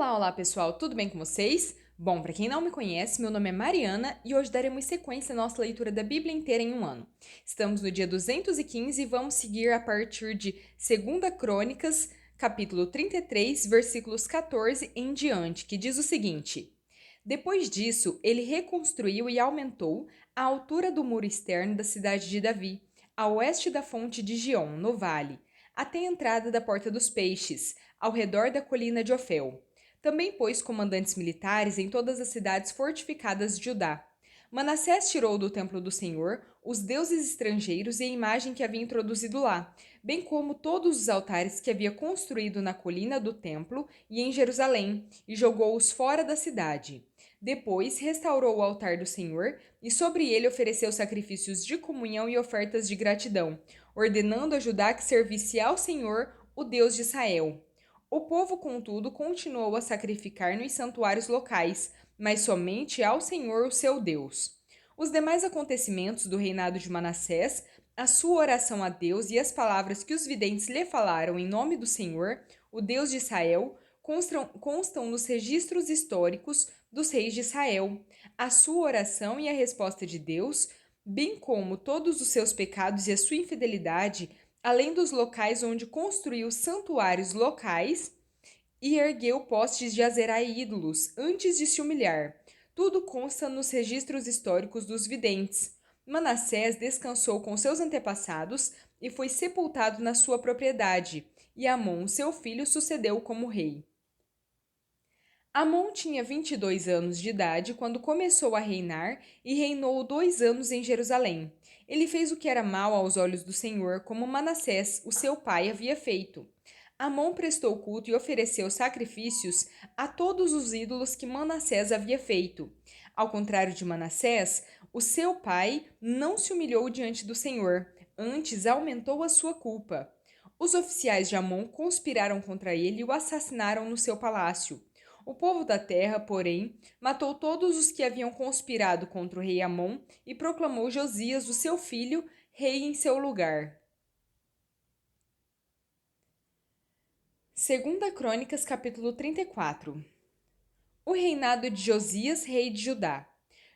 Olá pessoal, tudo bem com vocês? Bom, para quem não me conhece, meu nome é Mariana e hoje daremos sequência à nossa leitura da Bíblia inteira em um ano. Estamos no dia 215 e vamos seguir a partir de 2 Crônicas, capítulo 33, versículos 14 em diante, que diz o seguinte: Depois disso, ele reconstruiu e aumentou a altura do muro externo da cidade de Davi, a oeste da fonte de Giom, no vale, até a entrada da Porta dos Peixes, ao redor da colina de Ofel. Também pôs comandantes militares em todas as cidades fortificadas de Judá. Manassés tirou do templo do Senhor os deuses estrangeiros e a imagem que havia introduzido lá, bem como todos os altares que havia construído na colina do templo e em Jerusalém, e jogou-os fora da cidade. Depois restaurou o altar do Senhor e sobre ele ofereceu sacrifícios de comunhão e ofertas de gratidão, ordenando a Judá que servisse ao Senhor, o Deus de Israel. O povo, contudo, continuou a sacrificar nos santuários locais, mas somente ao Senhor, o seu Deus. Os demais acontecimentos do reinado de Manassés, a sua oração a Deus e as palavras que os videntes lhe falaram em nome do Senhor, o Deus de Israel, constam nos registros históricos dos reis de Israel. A sua oração e a resposta de Deus, bem como todos os seus pecados e a sua infidelidade, além dos locais onde construiu santuários locais e ergueu postes de Azerá e ídolos antes de se humilhar. Tudo consta nos registros históricos dos videntes. Manassés descansou com seus antepassados e foi sepultado na sua propriedade, e Amon, seu filho, sucedeu como rei. Amon tinha 22 anos de idade quando começou a reinar e reinou 2 anos em Jerusalém. Ele fez o que era mal aos olhos do Senhor, como Manassés, o seu pai, havia feito. Amon prestou culto e ofereceu sacrifícios a todos os ídolos que Manassés havia feito. Ao contrário de Manassés, o seu pai não se humilhou diante do Senhor, antes aumentou a sua culpa. Os oficiais de Amon conspiraram contra ele e o assassinaram no seu palácio. O povo da terra, porém, matou todos os que haviam conspirado contra o rei Amon e proclamou Josias, o seu filho, rei em seu lugar. 2 Crônicas, capítulo 34. O reinado de Josias, rei de Judá.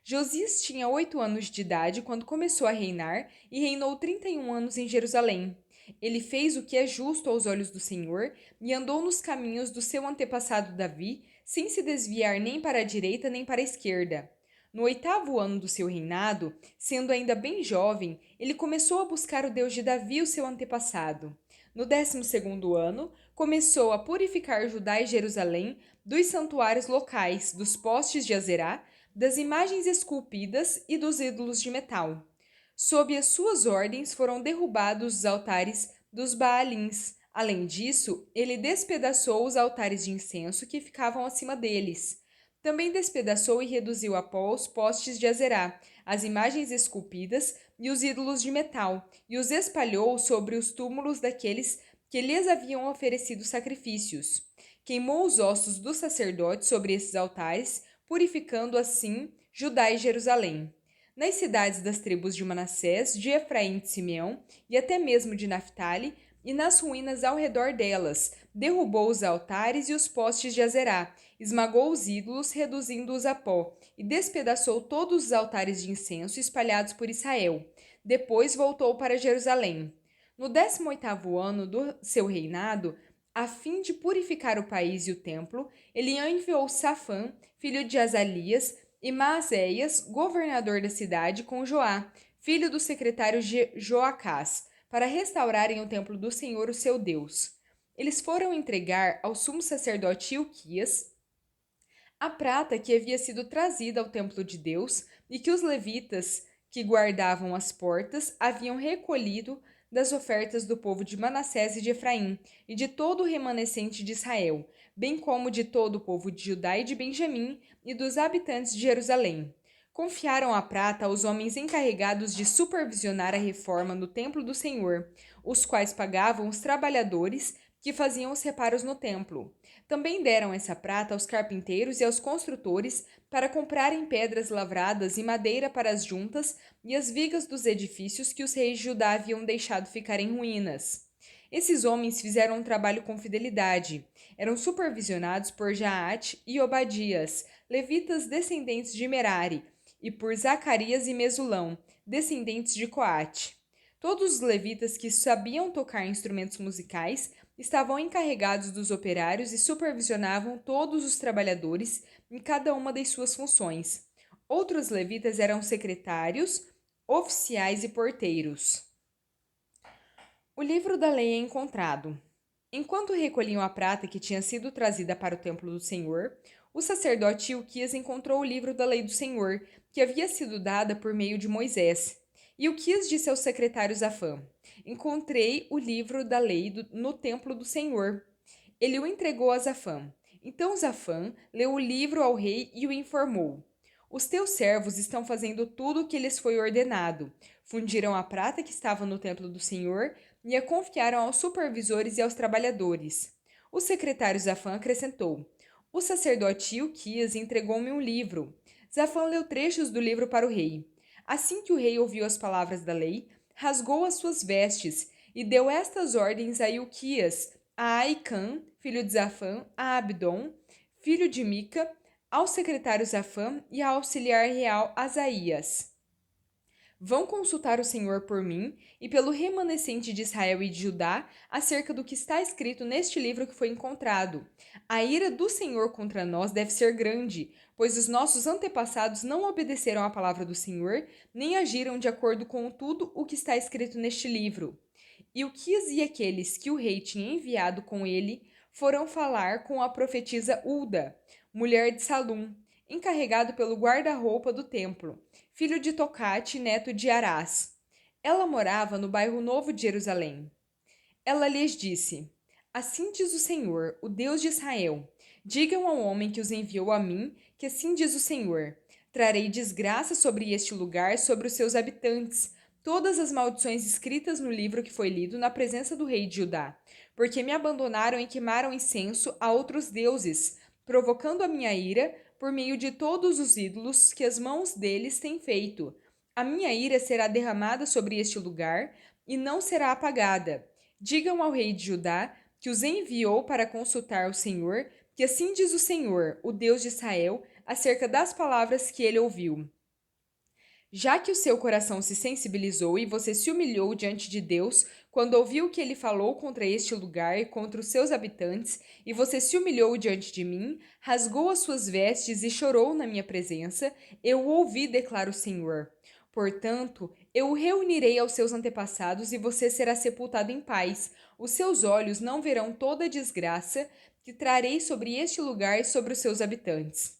Josias tinha 8 anos de idade quando começou a reinar e reinou 31 anos em Jerusalém. Ele fez o que é justo aos olhos do Senhor e andou nos caminhos do seu antepassado Davi, sem se desviar nem para a direita nem para a esquerda. No 8º ano do seu reinado, sendo ainda bem jovem, ele começou a buscar o Deus de Davi, o seu antepassado. No 12º ano, começou a purificar Judá e Jerusalém dos santuários locais, dos postes de Azerá, das imagens esculpidas e dos ídolos de metal. Sob as suas ordens foram derrubados os altares dos Baalins. Além disso, ele despedaçou os altares de incenso que ficavam acima deles. Também despedaçou e reduziu a pó os postes de Azerá, as imagens esculpidas e os ídolos de metal, e os espalhou sobre os túmulos daqueles que lhes haviam oferecido sacrifícios. Queimou os ossos dos sacerdotes sobre esses altares, purificando assim Judá e Jerusalém. Nas cidades das tribos de Manassés, de Efraim e de Simeão, e até mesmo de Naphtali, e nas ruínas ao redor delas, derrubou os altares e os postes de Azerá, esmagou os ídolos, reduzindo-os a pó, e despedaçou todos os altares de incenso espalhados por Israel. Depois voltou para Jerusalém. No 18º ano do seu reinado, a fim de purificar o país e o templo, ele enviou Safã, filho de Azalias, e Maazéias, governador da cidade, com Joá, filho do secretário Joacás, para restaurarem o templo do Senhor, o seu Deus. Eles foram entregar ao sumo sacerdote Ilquias a prata que havia sido trazida ao templo de Deus e que os levitas, que guardavam as portas, haviam recolhido das ofertas do povo de Manassés e de Efraim, e de todo o remanescente de Israel, bem como de todo o povo de Judá e de Benjamim, e dos habitantes de Jerusalém. Confiaram a prata aos homens encarregados de supervisionar a reforma no templo do Senhor, os quais pagavam os trabalhadores que faziam os reparos no templo. Também deram essa prata aos carpinteiros e aos construtores para comprarem pedras lavradas e madeira para as juntas e as vigas dos edifícios que os reis de Judá haviam deixado ficar em ruínas. Esses homens fizeram um trabalho com fidelidade. Eram supervisionados por Jaate e Obadias, levitas descendentes de Merari, e por Zacarias e Mesulão, descendentes de Coate. Todos os levitas que sabiam tocar instrumentos musicais estavam encarregados dos operários e supervisionavam todos os trabalhadores em cada uma das suas funções. Outros levitas eram secretários, oficiais e porteiros. O livro da lei é encontrado. Enquanto recolhiam a prata que tinha sido trazida para o templo do Senhor, o sacerdote Ilquias encontrou o livro da lei do Senhor, que havia sido dada por meio de Moisés. E Ilquias disse ao secretário Zafã: Encontrei o livro da lei no templo do Senhor. Ele o entregou a Zafã. Então Zafã leu o livro ao rei e o informou: Os teus servos estão fazendo tudo o que lhes foi ordenado. Fundiram a prata que estava no templo do Senhor e a confiaram aos supervisores e aos trabalhadores. O secretário Zafã acrescentou: O sacerdote Ilquias entregou-me um livro. Zafã leu trechos do livro para o rei. Assim que o rei ouviu as palavras da lei, rasgou as suas vestes e deu estas ordens a Ilquias, a Aicã, filho de Zafã, a Abdon, filho de Mica, ao secretário Zafã e ao auxiliar real Asaías. Vão consultar o Senhor por mim e pelo remanescente de Israel e de Judá acerca do que está escrito neste livro que foi encontrado. A ira do Senhor contra nós deve ser grande, pois os nossos antepassados não obedeceram à palavra do Senhor, nem agiram de acordo com tudo o que está escrito neste livro. E o que aqueles que o rei tinha enviado com ele foram falar com a profetisa Ulda, mulher de Salum, encarregado pelo guarda-roupa do templo, filho de Tocate, neto de Arás. Ela morava no bairro Novo de Jerusalém. Ela lhes disse: Assim diz o Senhor, o Deus de Israel: Digam ao homem que os enviou a mim, que assim diz o Senhor: Trarei desgraça sobre este lugar, sobre os seus habitantes, todas as maldições escritas no livro que foi lido na presença do rei de Judá, porque me abandonaram e queimaram incenso a outros deuses, provocando a minha ira por meio de todos os ídolos que as mãos deles têm feito. A minha ira será derramada sobre este lugar e não será apagada. Digam ao rei de Judá que os enviou para consultar o Senhor, que assim diz o Senhor, o Deus de Israel, acerca das palavras que ele ouviu. Já que o seu coração se sensibilizou e você se humilhou diante de Deus quando ouviu que ele falou contra este lugar e contra os seus habitantes, e você se humilhou diante de mim, rasgou as suas vestes e chorou na minha presença, eu o ouvi, declara o Senhor. Portanto, eu o reunirei aos seus antepassados e você será sepultado em paz. Os seus olhos não verão toda a desgraça que trarei sobre este lugar e sobre os seus habitantes.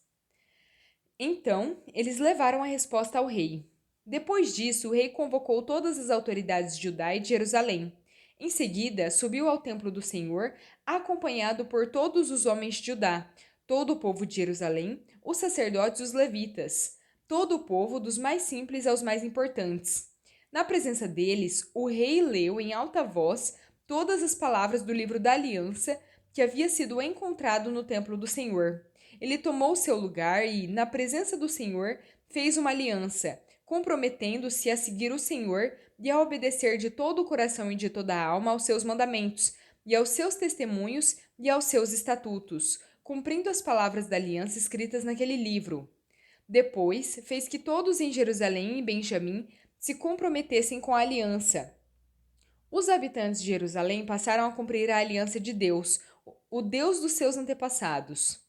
Então, eles levaram a resposta ao rei. Depois disso, o rei convocou todas as autoridades de Judá e de Jerusalém. Em seguida, subiu ao templo do Senhor, acompanhado por todos os homens de Judá, todo o povo de Jerusalém, os sacerdotes e os levitas, todo o povo, dos mais simples aos mais importantes. Na presença deles, o rei leu em alta voz todas as palavras do livro da aliança que havia sido encontrado no templo do Senhor. Ele tomou seu lugar e, na presença do Senhor, fez uma aliança, comprometendo-se a seguir o Senhor e a obedecer de todo o coração e de toda a alma aos seus mandamentos, e aos seus testemunhos e aos seus estatutos, cumprindo as palavras da aliança escritas naquele livro. Depois, fez que todos em Jerusalém e Benjamim se comprometessem com a aliança. Os habitantes de Jerusalém passaram a cumprir a aliança de Deus, o Deus dos seus antepassados.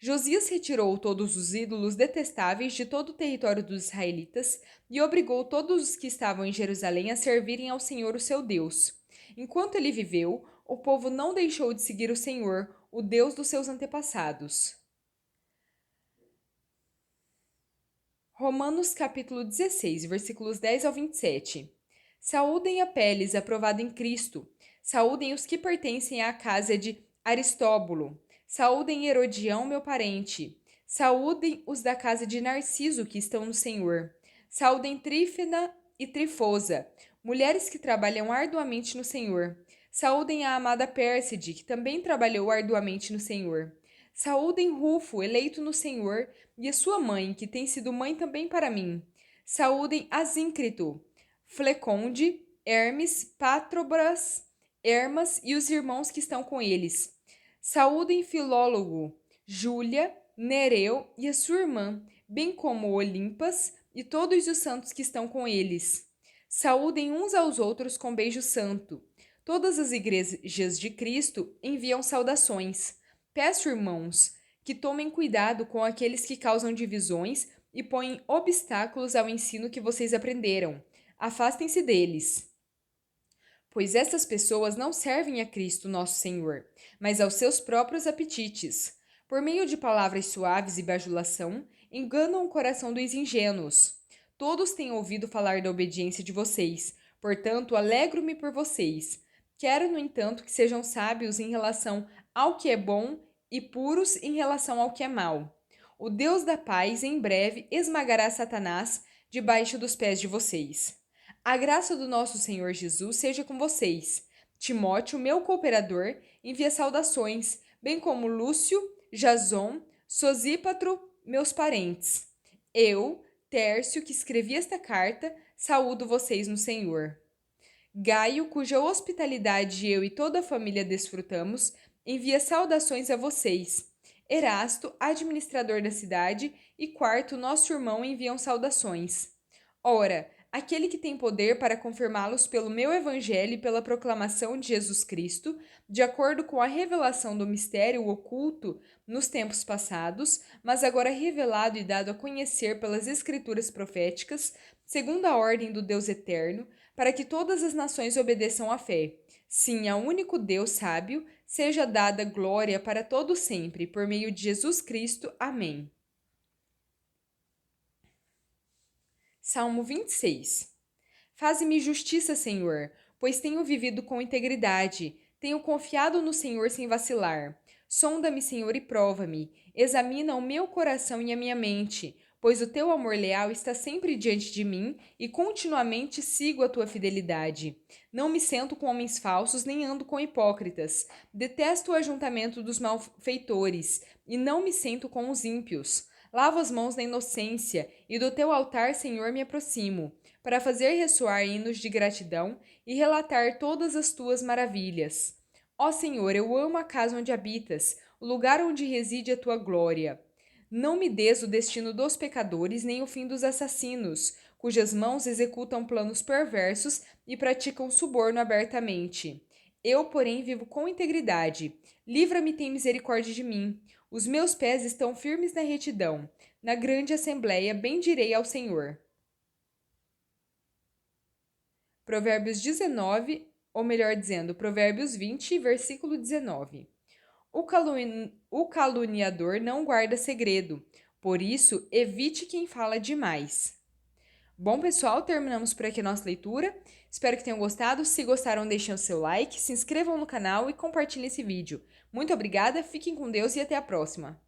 Josias retirou todos os ídolos detestáveis de todo o território dos israelitas e obrigou todos os que estavam em Jerusalém a servirem ao Senhor, o seu Deus. Enquanto ele viveu, o povo não deixou de seguir o Senhor, o Deus dos seus antepassados. Romanos capítulo 16, versículos 10 ao 27. Saúdem a Peles, aprovado em Cristo. Saúdem os que pertencem à casa de Aristóbulo. Saúdem Herodião, meu parente. Saúdem os da casa de Narciso, que estão no Senhor. Saúdem Trífena e Trifosa, mulheres que trabalham arduamente no Senhor. Saúdem a amada Pérside, que também trabalhou arduamente no Senhor. Saúdem Rufo, eleito no Senhor, e a sua mãe, que tem sido mãe também para mim. Saúdem Asíncrito, Fleconde, Hermes, Patrobras Hermas e os irmãos que estão com eles. Saúdem Filólogo, Júlia, Nereu e a sua irmã, bem como Olimpas e todos os santos que estão com eles. Saúdem uns aos outros com beijo santo. Todas as igrejas de Cristo enviam saudações. Peço, irmãos, que tomem cuidado com aqueles que causam divisões e põem obstáculos ao ensino que vocês aprenderam. Afastem-se deles. Pois essas pessoas não servem a Cristo, nosso Senhor, mas aos seus próprios apetites. Por meio de palavras suaves e bajulação, enganam o coração dos ingênuos. Todos têm ouvido falar da obediência de vocês, portanto, alegro-me por vocês. Quero, no entanto, que sejam sábios em relação ao que é bom e puros em relação ao que é mau. O Deus da paz, em breve, esmagará Satanás debaixo dos pés de vocês. A graça do nosso Senhor Jesus seja com vocês. Timóteo, meu cooperador, envia saudações, bem como Lúcio, Jason, Sosípatro, meus parentes. Eu, Tércio, que escrevi esta carta, saúdo vocês no Senhor. Gaio, cuja hospitalidade eu e toda a família desfrutamos, envia saudações a vocês. Erasto, administrador da cidade, e Quarto, nosso irmão, enviam saudações. Ora, aquele que tem poder para confirmá-los pelo meu evangelho e pela proclamação de Jesus Cristo, de acordo com a revelação do mistério oculto nos tempos passados, mas agora revelado e dado a conhecer pelas escrituras proféticas, segundo a ordem do Deus eterno, para que todas as nações obedeçam à fé. Sim, ao único Deus sábio, seja dada glória para todo sempre, por meio de Jesus Cristo. Amém. Salmo 26. Faze-me justiça, Senhor, pois tenho vivido com integridade, tenho confiado no Senhor sem vacilar. Sonda-me, Senhor, e prova-me. Examina o meu coração e a minha mente, pois o teu amor leal está sempre diante de mim e continuamente sigo a tua fidelidade. Não me sento com homens falsos, nem ando com hipócritas. Detesto o ajuntamento dos malfeitores e não me sento com os ímpios. Lavo as mãos na inocência e do teu altar, Senhor, me aproximo, para fazer ressoar hinos de gratidão e relatar todas as tuas maravilhas. Ó Senhor, eu amo a casa onde habitas, o lugar onde reside a tua glória. Não me des o destino dos pecadores, nem o fim dos assassinos, cujas mãos executam planos perversos e praticam suborno abertamente. Eu, porém, vivo com integridade. Livra-me, tem misericórdia de mim. Os meus pés estão firmes na retidão. Na grande assembleia bendirei ao Senhor. Provérbios 19, ou melhor dizendo, Provérbios 20, versículo 19. O caluniador não guarda segredo, por isso evite quem fala demais. Bom, pessoal, terminamos por aqui a nossa leitura. Espero que tenham gostado. Se gostaram, deixem o seu like, se inscrevam no canal e compartilhem esse vídeo. Muito obrigada, fiquem com Deus e até a próxima!